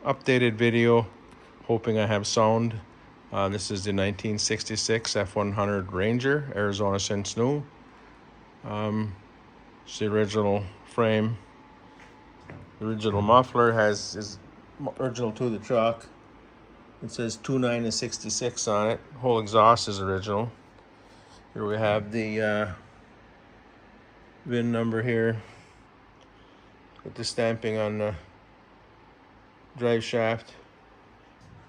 updated video, hoping I have sound. This is the 1966 F100 Ranger, Arizona since new. It's the original frame. The original muffler is original to the truck. It says 29 and 66 on it. Whole exhaust is original. Here we have the VIN number here with the stamping on the drive shaft.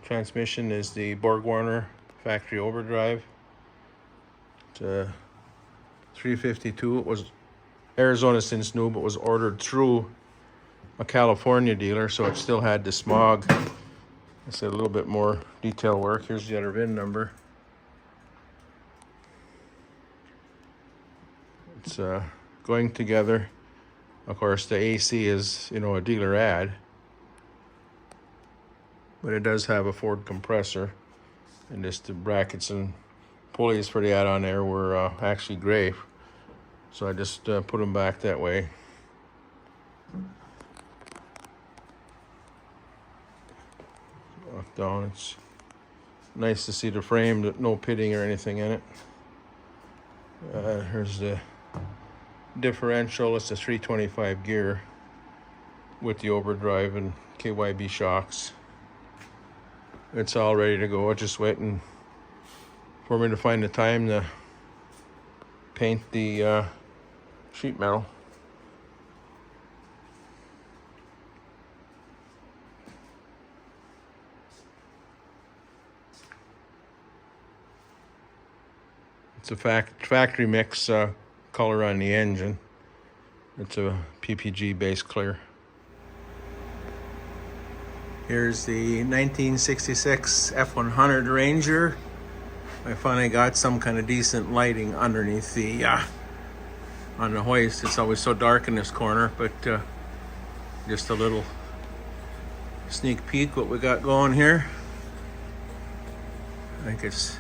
Transmission is the Borg-Warner factory overdrive. It's a 352. It was Arizona since new, but was ordered through a California dealer, so it still had the smog. I said a little bit more detail work. Here's the other VIN number. It's going together. Of course, the AC is, a dealer ad, but it does have a Ford compressor, and just the brackets and pulleys for the add-on there were actually gray, so I just put them back that way. Lock down. It's nice to see the frame, no pitting or anything in it. Here's the differential. It's a 325 gear with the overdrive and KYB shocks. It's all ready to go. Just waiting for me to find the time to paint the sheet metal. It's a factory mix color on the engine. It's a PPG base clear. Here's the 1966 F100 Ranger. I finally got some kind of decent lighting underneath the on the hoist. It's always so dark in this corner, but just a little sneak peek what we got going here. I think it's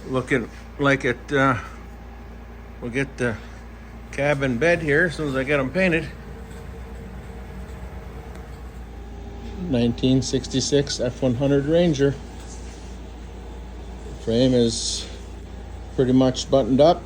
looking like it we'll get the cabin bed here as soon as I get them painted. 1966 F100 Ranger. Frame is pretty much buttoned up.